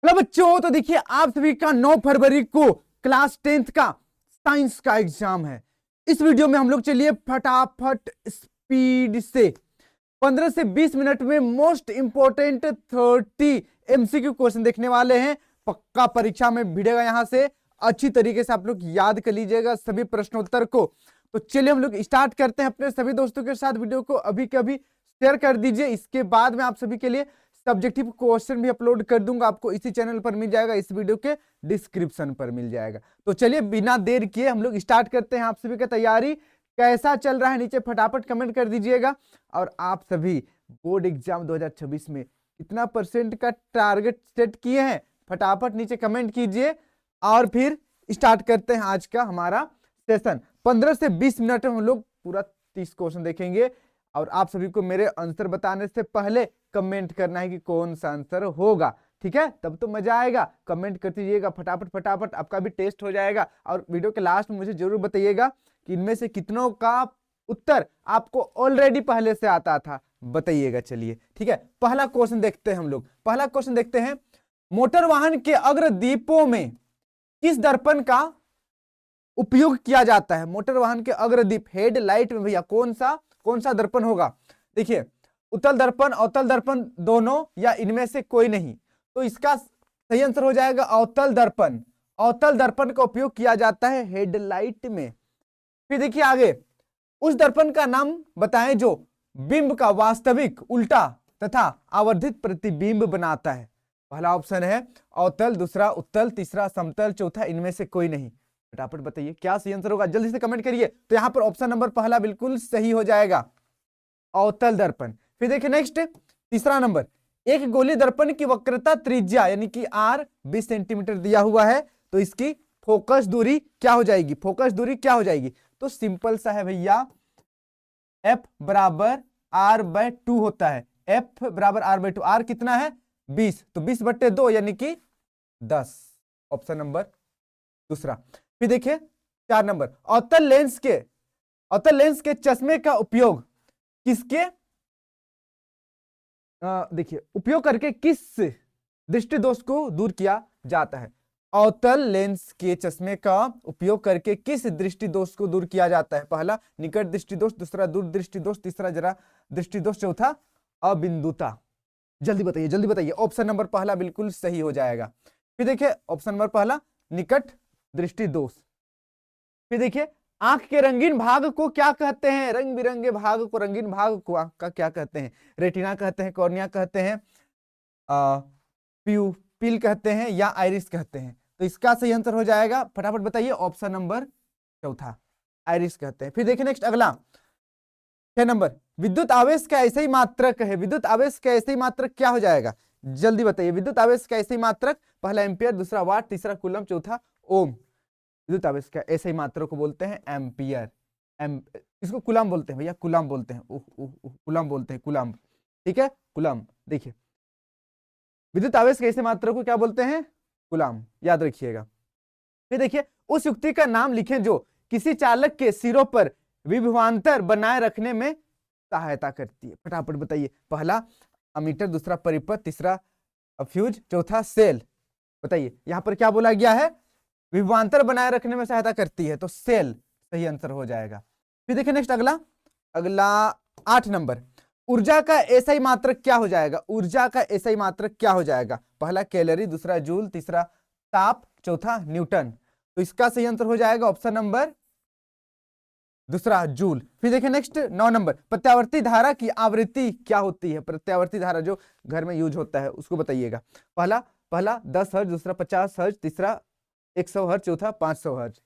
Hello बच्चों, तो देखिए आप सभी का 9 फरवरी को क्लास 10th का साइंस का एग्जाम है। इस वीडियो में हम लोग चलिए फटाफट स्पीड से 15 से 20 मिनट में मोस्ट इंपोर्टेंट 30 एमसीक्यू क्वेश्चन देखने वाले हैं। पक्का परीक्षा में भिड़ेगा, यहां से अच्छी तरीके से आप लोग याद कर लीजिएगा सभी प्रश्नोत्तर को। तो चलिए हम लोग स्टार्ट करते हैं। अपने सभी दोस्तों के साथ वीडियो को अभी के अभी शेयर कर दीजिए। इसके बाद में आप सभी के लिए सब्जेक्टिव क्वेश्चन भी अपलोड कर दूंगा, आपको इसी चैनल पर मिल जाएगा, इस वीडियो के डिस्क्रिप्शन पर मिल जाएगा। तो चलिए बिना देर किए हम लोग स्टार्ट करते हैं। आप सभी की तैयारी कैसा चल रहा है नीचे फटाफट कमेंट कर दीजिएगा। और आप सभी बोर्ड एग्जाम 2026 में कितना परसेंट का टारगेट सेट किए हैं फटाफट नीचे कमेंट कीजिए। और फिर स्टार्ट करते हैं आज का हमारा सेशन। 15 से 20 मिनट में हम लोग पूरा 30 क्वेश्चन देखेंगे। और आप सभी को मेरे आंसर बताने से पहले कमेंट करना है कि कौन सा आंसर होगा, ठीक है? तब तो मजा आएगा। कमेंट कर दीजिएगा फटाफट फटाफट, आपका भी टेस्ट हो जाएगा। और वीडियो के लास्ट में मुझे जरूर बताइएगा कि इनमें से कितनों का उत्तर आपको ऑलरेडी पहले से आता था, बताइएगा। चलिए ठीक है, पहला क्वेश्चन देखते हैं हम लोग। पहला क्वेश्चन देखते हैं, मोटर वाहन के अग्रदीपों में किस दर्पण का उपयोग किया जाता है? मोटर वाहन के अग्रदीप हेडलाइट में भैया कौन सा दर्पण होगा? देखिए, उत्तल दर्पण, अवतल दर्पण दोनों, या इनमें से कोई नहीं। तो इसका सही आंसर हो जाएगा अवतल दर्पण। अवतल दर्पण का उपयोग किया जाता है हेडलाइट में। फिर देखिए आगे, उस दर्पण का नाम बताएं जो बिंब का वास्तविक, उल्टा तथा आवर्धित प्रतिबिंब बनाता है। पहला ऑप्शन है अवतल, दूसरा उत्तल, तीसरा समतल, चौथा इनमें से कोई नहीं। फटाफट बताइए क्या सही आंसर होगा, जल्दी से कमेंट करिए। तो यहां पर ऑप्शन नंबर पहला बिल्कुल सही हो जाएगा, अवतल दर्पण। फिर देखिए नेक्स्ट, तीसरा नंबर, एक गोली दर्पण की वक्रता त्रिज्या यानी कि आर 20 सेंटीमीटर दिया हुआ है, तो इसकी फोकस दूरी क्या हो जाएगी? फोकस दूरी क्या हो जाएगी? तो सिंपल सा है भैया, एफ बराबर आर बाय 2 होता है। एफ बराबर आर बाय 2, आर कितना है? 20, तो 20/2 यानी कि 10। ऑप्शन नंबर दूसरा। फिर देखिए 4 नंबर, अवतल लेंस के चश्मे का उपयोग किसके देखिए उपयोग करके किस दृष्टि दोष को दूर किया जाता है? अवतल लेंस के चश्मे का उपयोग करके किस दृष्टि दोष को दूर किया जाता है? पहला निकट दृष्टि दोष, दूसरा दूर दृष्टि दोष, तीसरा जरा दृष्टि दोष, चौथा अबिंदुता। जल्दी बताइए जल्दी बताइए। ऑप्शन नंबर पहला बिल्कुल सही हो जाएगा। फिर देखिए ऑप्शन नंबर पहला निकट दृष्टि दोष। फिर देखिए, आंख के रंगीन भाग को क्या कहते हैं? रंग बिरंगे भाग को, रंगीन भाग को आंख का क्या कहते हैं? रेटिना कहते हैं, कॉर्निया कहते हैं, प्यूपिल कहते हैं, या आइरिस कहते हैं? तो इसका सही आंसर हो जाएगा, फटाफट बताइए, ऑप्शन नंबर चौथा, आइरिस कहते हैं। फिर देखिए नेक्स्ट अगला 6 नंबर, विद्युत आवेश का ऐसे ही मात्रक है। विद्युत आवेश का ऐसे ही मात्रक क्या हो जाएगा? जल्दी बताइए। विद्युत आवेश का ऐसे ही मात्रक, पहला एम्पियर, दूसरा वाट, तीसरा कूलम, चौथा ओम। विद्युत आवेश का ऐसे ही मात्रक को बोलते हैं एम्पियर। इसको कूलम बोलते हैं भैया, कूलम बोलते हैं, कूलम बोलते हैं, कूलम, ठीक है, कूलम। देखिए विद्युत आवेश के ऐसे मात्रक को क्या बोलते हैं? कूलम, याद रखिएगा। फिर देखिए, उस युक्ति का नाम लिखें जो किसी चालक के सिरों पर विभवांतर बनाए रखने में सहायता करती है। फटाफट बताइए। पहला अमीटर, दूसरा परिपथ, तीसरा फ्यूज, चौथा सेल। बताइए यहां पर क्या बोला गया है? विभवांतर बनाए रखने में सहायता करती है, तो सेल सही आंसर हो जाएगा। फिर देखिए नेक्स्ट अगला 8 नंबर, ऊर्जा का ऐसा ही मात्रक क्या हो जाएगा? ऊर्जा का ऐसा ही मात्रक क्या हो जाएगा? पहला कैलोरी, दूसरा जूल, तीसरा ताप, चौथा न्यूटन। तो इसका सही आंसर हो जाएगा ऑप्शन नंबर दूसरा, जूल। फिर देखिए नेक्स्ट 9 नंबर, प्रत्यावर्ती धारा की आवृत्ति क्या होती है? प्रत्यावर्ती धारा जो घर में यूज होता है उसको बताइएगा। पहला 10 हर्ट्ज, दूसरा 50 हर्ट्ज, तीसरा 100 हर्ट्ज, चौथा 500 हर्ट्ज।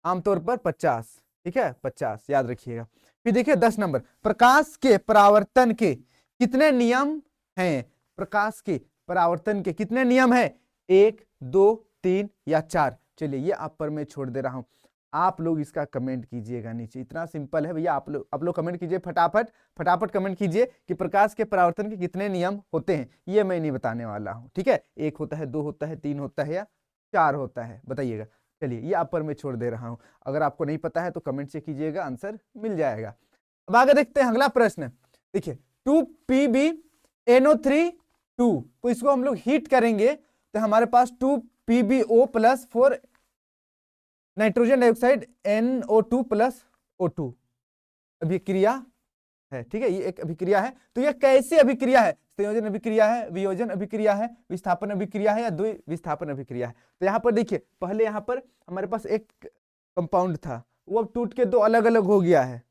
आमतौर पर 50, ठीक है, 50 याद रखिएगा। फिर देखिए 10 नंबर, प्रकाश के परावर्तन के कितने नियम हैं? प्रकाश के परावर्तन के कितने नियम हैं? 1, 2, 3 या 4? चलिए ये आप पर मैं छोड़ दे रहा हूं, आप लोग इसका कमेंट कीजिएगा नीचे। इतना सिंपल है भैया, आप लोग कमेंट कीजिए, फटाफट कमेंट कीजिए कि प्रकाश के परावर्तन के कितने नियम होते हैं। ये मैं नहीं बताने वाला हूं, ठीक है? 1 होता है, 2 होता है, 3 होता है, या 4 होता है, बताइएगा। चलिए ये आप पर मैं छोड़ दे रहा हूं, अगर आपको नहीं पता है तो कमेंट से कीजिएगा, आंसर मिल जाएगा। अब आगे देखते हैं अगला प्रश्न। देखिए 2PbNO3 2, तो इसको हम लोग हीट करेंगे तो तो हमारे पास 2PbO plus 4 nitrogen dioxide NO2 plus O2 अभिक्रिया है। ठीक है, ये एक अभिक्रिया है। तो ये कैसी अभिक्रिया है? संयोजन अभिक्रिया है, वियोजन अभिक्रिया है, विस्थापन अभिक्रिया है या द्विविस्थापन अभिक्रिया है। तो यहाँ पर देखिए, पहले यहाँ पर हमारे पास एक कंपाउंड था, वो अब टूट के दो अलग अलग हो गया है।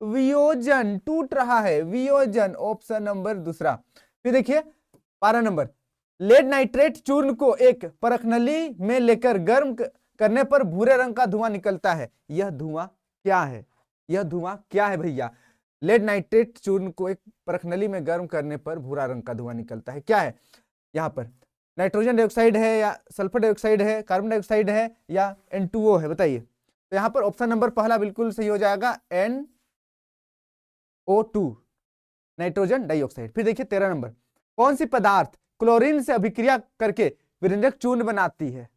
वियोजन, टूट रहा है, वियोजन, ऑप्शन नंबर दूसरा। फिर देखिए 12 नंबर, लेड नाइट्रेट चूर्ण को एक परखनली में लेकर गर्म करने पर भूरे रंग का धुआं निकलता है। यह धुआं क्या है? यह धुआं क्या है भैया? लेड नाइट्रेट चूर्ण को एक परखनली में गर्म करने पर भूरा रंग का धुआं निकलता है, क्या है? यहाँ पर नाइट्रोजन डाइऑक्साइड है या सल्फर डाइऑक्साइड है, कार्बन डाइऑक्साइड है या N2O है, बताइए। तो यहाँ पर ऑप्शन नंबर पहला बिल्कुल सही हो जाएगा, NO2, नाइट्रोजन डाइऑक्साइड। फिर देखिए 13 नंबर, कौन सी पदार्थ क्लोरीन से अभिक्रिया करके विरंजक चूर्ण बनाती है?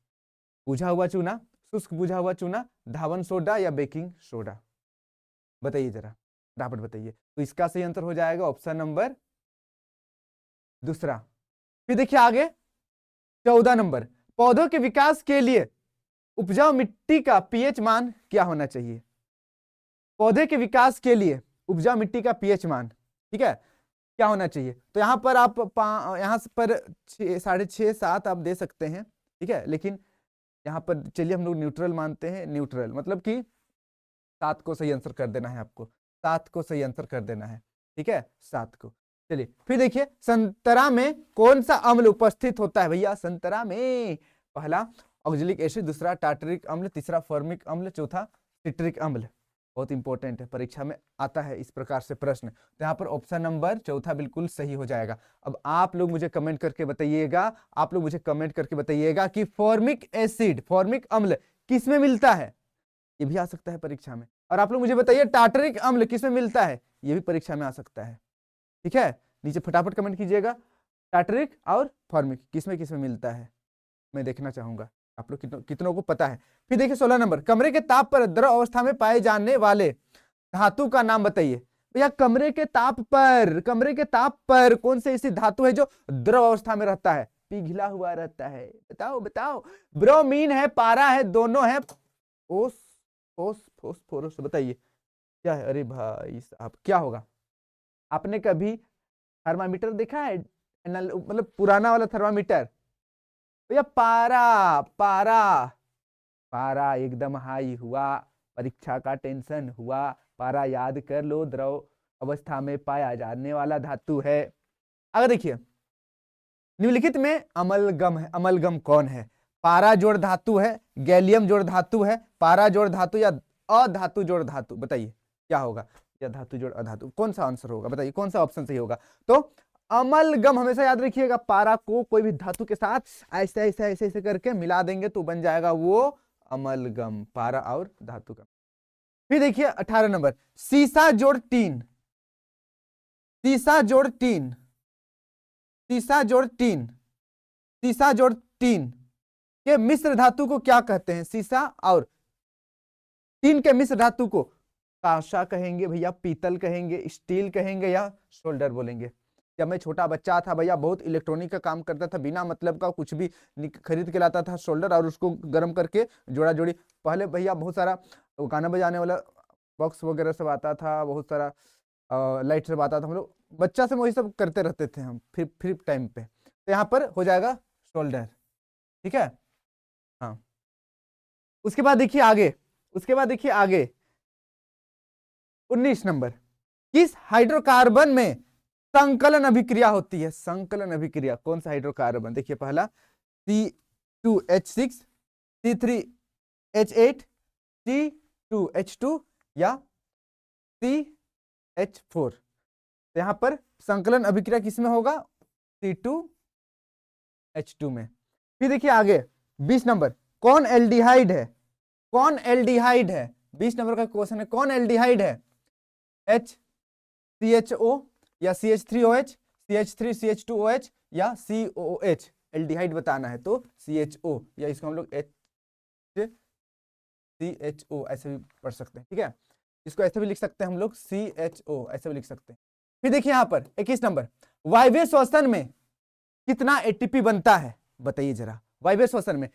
बुझा हुआ चूना, शुष्क बुझा हुआ चूना, धावन सोडा या बेकिंग सोडा? बताइए जरा, फटाफट बताइए। तो इसका सही आंसर हो जाएगा ऑप्शन नंबर दूसरा। फिर देखिए आगे 14 नंबर, पौधों के विकास के लिए उपजाऊ मिट्टी का पीएच मान क्या होना चाहिए? पौधे के विकास के लिए उपजाऊ मिट्टी का पीएच मान, ठीक है, क्या होना चाहिए? तो यहाँ पर आप यहाँ पर 6, 6.5, 7 आप दे सकते हैं, ठीक है, लेकिन यहाँ पर चलिए हम लोग न्यूट्रल मानते हैं। न्यूट्रल मतलब कि 7 को सही आंसर कर देना है आपको, 7 को सही आंसर कर देना है, ठीक है, 7 को। चलिए फिर देखिए, संतरा में कौन सा अम्ल उपस्थित होता है भैया? संतरा में पहला ऑक्जेलिक एसिड, दूसरा टार्टरिक अम्ल, तीसरा फॉर्मिक अम्ल, चौथा सिट्रिक अम्ल। बहुत इंपॉर्टेंट है, परीक्षा में आता है इस प्रकार से प्रश्न। तो यहाँ पर ऑप्शन नंबर चौथा बिल्कुल सही हो जाएगा। अब आप लोग मुझे कमेंट करके बताइएगा, आप लोग मुझे कमेंट करके बताइएगा कि फॉर्मिक एसिड, फॉर्मिक अम्ल किस में मिलता है? ये भी आ सकता है परीक्षा में। और आप लोग मुझे बताइए टार्टरिक अम्ल किस में मिलता है? ये भी परीक्षा में आ सकता है, ठीक है। नीचे फटाफट कमेंट कीजिएगा, टार्टरिक और फॉर्मिक किस में मिलता है, मैं देखना चाहूंगा आप लोग कितनों को पता है। फिर देखिए 16 नंबर, कमरे के ताप पर द्रव अवस्था में पाए जाने वाले धातु का नाम बताइए। भैया कमरे के ताप पर कौन से ऐसी धातु है जो द्रव अवस्था में रहता है, पिघला हुआ रहता है? बताओ बताओ। ब्रोमीन है, पारा है, दोनों है, फोस्फोरस, बताइए क्या है? अरे भाई साहब क्या होगा? आपने कभी थर्मामीटर देखा है, मतलब पुराना वाला थर्मामीटर? भैया पारा एकदम हाई हुआ, परीक्षा का टेंशन हुआ, पारा याद कर लो, द्रव अवस्था में पाया जाने वाला धातु है। अगर देखिए निम्नलिखित में अमलगम है, अमलगम कौन है? पारा जोड़ धातु है, गैलियम जोड़ धातु है, पारा जोड़ धातु या अधातु जोड़ धातु? बताइए क्या होगा? या धातु जोड़ अधातु, कौन सा आंसर होगा? बताइए कौन सा ऑप्शन सही होगा? तो अमलगम, हमेशा याद रखिएगा, पारा को कोई भी धातु के साथ ऐसे ऐसे ऐसे ऐसे करके मिला देंगे तो बन जाएगा वो अमलगम, पारा और धातु का। फिर देखिए 18 नंबर, सीसा जोड़ टीन, सीसा जोड़ टीन, सीसा जोड़ टीन, सीसा जोड़ टीन के मिश्र धातु को क्या कहते हैं? सीसा और टीन के मिश्र धातु को कांसा कहेंगे भैया, पीतल कहेंगे, स्टील कहेंगे या सोल्डर बोलेंगे? जब मैं छोटा बच्चा था भैया, बहुत इलेक्ट्रॉनिक का काम करता था, बिना मतलब का कुछ भी खरीद के लाता था सोल्डर, और उसको गर्म करके जोड़ा जोड़ी। पहले भैया बहुत सारा गाना बजाने वाला बॉक्स वगैरह सब आता था, बहुत सारा लाइट सब आता था, हम लोग बच्चा से वही सब करते रहते थे हम फ्री टाइम पे। तो यहाँ पर हो जाएगा सोल्डर, ठीक है। हाँ, उसके बाद देखिए आगे, 19 नंबर, किस हाइड्रोकार्बन में संकलन अभिक्रिया होती है? संकलन अभिक्रिया कौन सा हाइड्रोकार्बन? देखिए पहला C2H6, C3H8, C2H2 या CH4? तो यहां पर संकलन अभिक्रिया किसमें होगा? C2H2 में। फिर देखिए आगे 20 नंबर, कौन एल्डिहाइड है? कौन एल्डिहाइड है? 20 नंबर का क्वेश्चन है, कौन एल्डिहाइड है? HCHO या CH3OH, CH3CH2OH या COOH? एल्डिहाइड बताना है तो CHO, या इसको हम लोग HCHO ऐसे भी पढ़ सकते हैं, ठीक है। इसको ऐसे भी लिख सकते हैं हम लोग, CHO ऐसे भी लिख सकते हैं। फिर देखिए यहाँ पर 21 नंबर, वायवीय श्वसन में कितना ATP बनता है? बताइए जरा, वायवीय श्वसन में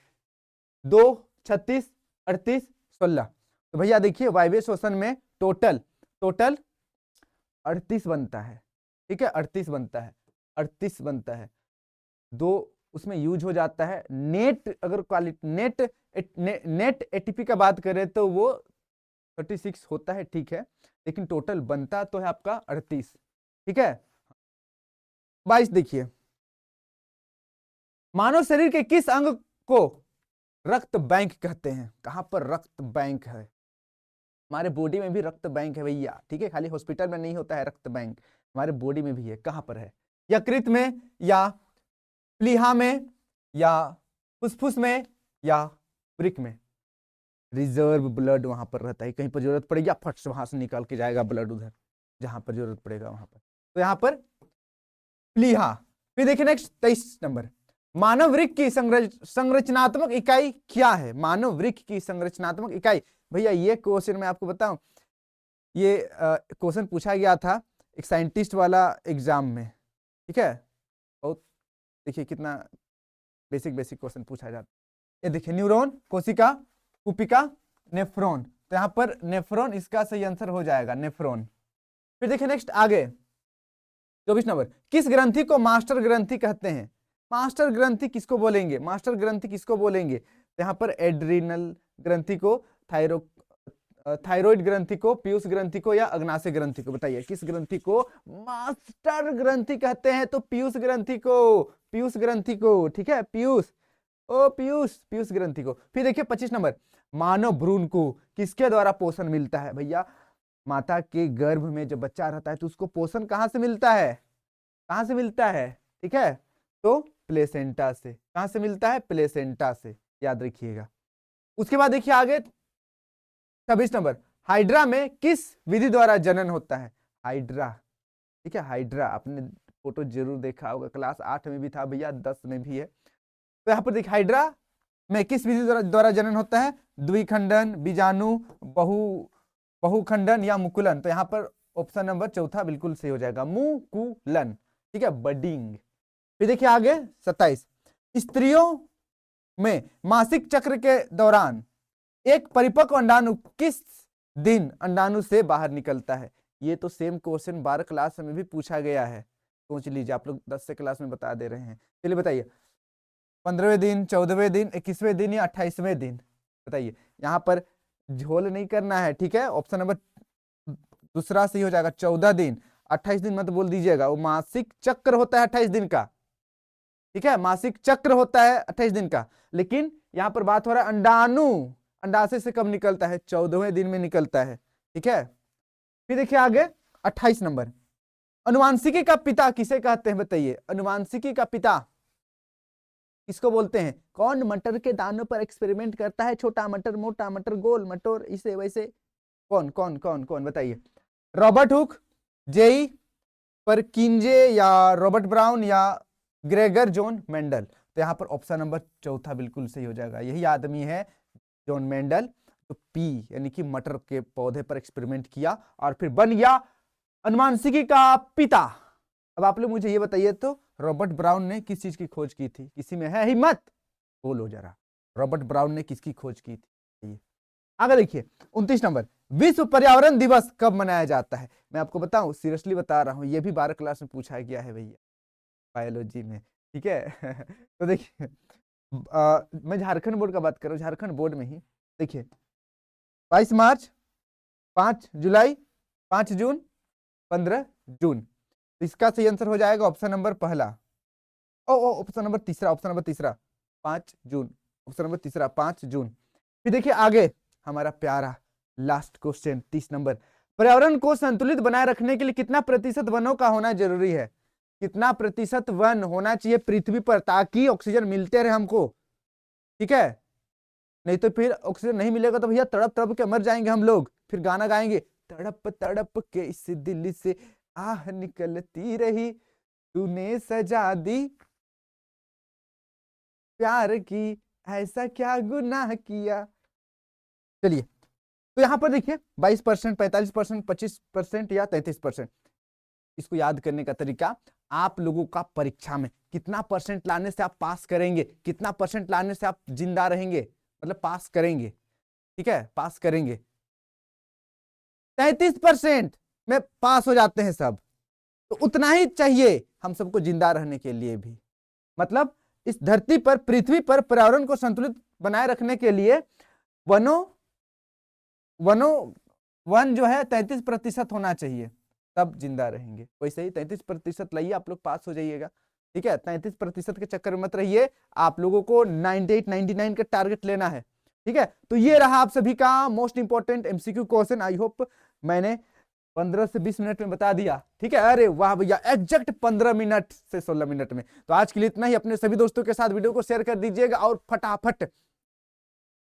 2, 36, 38, 16। तो भैया देखिए वायवीय श्वसन में टोटल 38 बनता है, ठीक है, 38 बनता है, 38 बनता है। 2 उसमें यूज हो जाता है। नेट अगर क्वालिटी नेट एटीपी का बात करें तो वो 36 होता है, ठीक है, लेकिन टोटल बनता तो है आपका 38, ठीक है। 22 देखिए, मानव शरीर के किस अंग को रक्त बैंक कहते हैं? कहां पर रक्त बैंक है? हमारे बॉडी में भी रक्त बैंक है भैया, ठीक है, खाली हॉस्पिटल में नहीं होता है रक्त बैंक, हमारे बॉडी में भी है। कहां पर है? यकृत में, या प्लीहा में, या फुसफुस में, या वृक्क में? रिजर्व ब्लड वहां पर रहता है, कहीं पर जरूरत पड़ेगी फट से वहां से निकाल के जाएगा ब्लड उधर, जहां पर जरूरत पड़ेगा वहां पर। तो यहाँ पर प्लीहा। फिर देखिए नेक्स्ट 23 नंबर, मानव वृक्क की संरचनात्मक इकाई क्या है? मानव वृक्क की संरचनात्मक इकाई, भैया ये क्वेश्चन मैं आपको बताऊं, ये क्वेश्चन पूछा गया था एक साइंटिस्ट वाला एग्जाम में, ठीक है। और देखिए कितना बेसिक क्वेश्चन पूछा जाता है। ये देखिए, न्यूरॉन, कोशिका, कुपिका, नेफ्रॉन। तो यहाँ पर नेफ्रॉन इसका सही आंसर हो जाएगा, नेफ्रॉन। फिर देखिए नेक्स्ट आगे 24 नंबर, किस ग्रंथि को मास्टर ग्रंथि कहते हैं? मास्टर ग्रंथि किसको बोलेंगे? मास्टर ग्रंथि किसको बोलेंगे? तो यहाँ पर एड्रिनल ग्रंथि को, थायराइड ग्रंथि को, पीयूष ग्रंथि को, या अग्नाशय ग्रंथि को? बताइए किस ग्रंथि को मास्टर ग्रंथि कहते हैं? तो पीयूष ग्रंथि को, पीयूष ग्रंथि को, ठीक है, पीयूष, ओ पीयूष ग्रंथि को। फिर देखिए 25 नंबर, मानव भ्रूण को किसके द्वारा पोषण मिलता है? भैया माता के गर्भ में जब बच्चा रहता है तो उसको पोषण कहां से मिलता है? कहां से मिलता है? ठीक है, तो प्लेसेंटा से। कहां से मिलता है? प्लेसेंटा से, याद रखिएगा। उसके बाद देखिए आगे 26 नंबर, हाइड्रा में किस विधि द्वारा जनन होता है? हाइड्रा, ठीक है, हाइड्रा आपने फोटो जरूर देखा होगा, क्लास 8 में भी था भैया, 10 में भी है। तो यहाँ पर देखिए हाइड्रा में किस विधि द्वारा जनन होता है? द्विखंडन, बीजाणु, बहुखंडन, या मुकुलन? तो यहाँ पर ऑप्शन नंबर चौथा बिल्कुल सही हो जाएगा, मुकुलन, ठीक है, बडिंग। फिर देखिए आगे 27, स्त्रियों में मासिक चक्र के दौरान एक परिपक्व अंडाणु किस दिन अंडाणु से बाहर निकलता है? ये तो सेम क्वेश्चन 12 क्लास में भी पूछा गया है, सोच लीजिए, आप लोग 10 से क्लास में बता दे रहे हैं। चलिए बताइए, 15वें दिन, 14वें दिन, 21वें दिन, या 28वें दिन? बताइए, यहाँ पर झोल नहीं करना है, ठीक है, ऑप्शन नंबर दूसरा सही हो जाएगा, 14 दिन। 28 दिन मत बोल दीजिएगा, वो मासिक चक्र होता है 28 दिन का, ठीक है, मासिक चक्र होता है 28 दिन का, लेकिन यहाँ पर बात हो रहा है अंडाणु, अंडाशय से कब निकलता है? 14वें दिन में निकलता है, ठीक है। फिर देखिए आगे 28 नंबर, अनुवांशिकी का पिता किसे कहते हैं? बताइए, अनुवांशिकी का पिता किसको बोलते हैं? कौन मटर के दानों पर एक्सपेरिमेंट करता है? छोटा मटर, मोटा मटर, गोल मटर, इसे वैसे, कौन कौन कौन कौन? बताइए, रॉबर्ट हुक, जेई परकिंजे, या रॉबर्ट ब्राउन, या ग्रेगर जॉन मेंडल? तो यहाँ पर ऑप्शन नंबर चौथा बिल्कुल सही हो जाएगा, यही आदमी है जॉन मेंडल। तो पी यानी कि मटर के पौधे पर एक्सपेरिमेंट किया और फिर बन गया अनुवांशिकी का पिता। अब आप लोग मुझे ये बताइए, तो रॉबर्ट ब्राउन ने किस चीज की खोज की थी? किसी में है हिम्मत? बोलो जरा, रॉबर्ट ब्राउन ने किसकी खोज की थी? आगे देखिए 29 नंबर, विश्व पर्यावरण दिवस कब मनाया जाता है? मैं आपको बताऊं, सीरियसली बता रहा हूं, ये भी 12 क्लास में पूछा गया है भैया, बायोलॉजी में, ठीक है। तो देखिए मैं झारखंड बोर्ड का बात कर रहा हूँ, झारखंड बोर्ड में ही देखिए 22 मार्च, 5 जुलाई, 5 जून, 15 जून। इसका सही आंसर हो जाएगा ऑप्शन नंबर पहला, ऑप्शन नंबर तीसरा 5 जून, ऑप्शन नंबर तीसरा 5 जून। फिर देखिए आगे हमारा प्यारा लास्ट क्वेश्चन 30 नंबर, पर्यावरण को संतुलित बनाए रखने के लिए कितना प्रतिशत वनों का होना जरूरी है? कितना प्रतिशत वन होना चाहिए पृथ्वी पर, ताकि ऑक्सीजन मिलते रहे हमको, ठीक है, नहीं तो फिर ऑक्सीजन नहीं मिलेगा तो भैया तड़प तड़प के मर जाएंगे हम लोग। फिर गाना गाएंगे, तड़प तड़प के इस दिल से आह निकलती रही, तूने सजा दी प्यार की, ऐसा क्या गुनाह किया। चलिए, तो यहां पर देखिए 22%, 45%, 25% या 33%। इसको याद करने का तरीका, आप लोगों का परीक्षा में कितना परसेंट लाने से आप पास करेंगे, कितना परसेंट लाने से आप जिंदा रहेंगे, मतलब पास करेंगे, ठीक है, पास करेंगे। 33% में पास हो जाते हैं सब, तो उतना ही चाहिए हम सबको जिंदा रहने के लिए भी। मतलब इस धरती पर, पृथ्वी पर पर्यावरण को संतुलित बनाए रखने के लिए वन जो है 33% होना चाहिए, तब जिंदा रहेंगे। वैसे ही 33% लाइए, आप लोग पास हो जाइएगा, ठीक है। 33% के चक्कर में मत रहिए, आप लोगों को 98 99 का टारगेट लेना है, ठीक है। तो ये रहा आप सभी का most important MCQ question. I hope मैंने 15 से 20 मिनट में बता दिया, ठीक है। अरे वाह भैया, एग्जैक्ट 15 मिनट से 16 मिनट में। तो आज के लिए इतना ही। अपने सभी दोस्तों के साथ वीडियो को शेयर कर दीजिएगा और फटाफट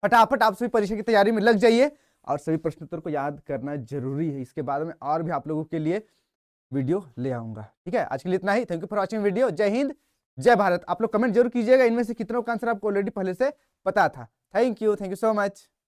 फटाफट आप सभी परीक्षा की तैयारी में लग जाइए, और सभी प्रश्न उत्तर को याद करना जरूरी है। इसके बाद में और भी आप लोगों के लिए वीडियो ले आऊंगा, ठीक है। आज के लिए इतना ही। Thank you for watching video. जय हिंद, जय भारत। आप लोग कमेंट जरूर कीजिएगा इनमें से कितनों का आंसर आपको ऑलरेडी पहले से पता था। Thank you so much.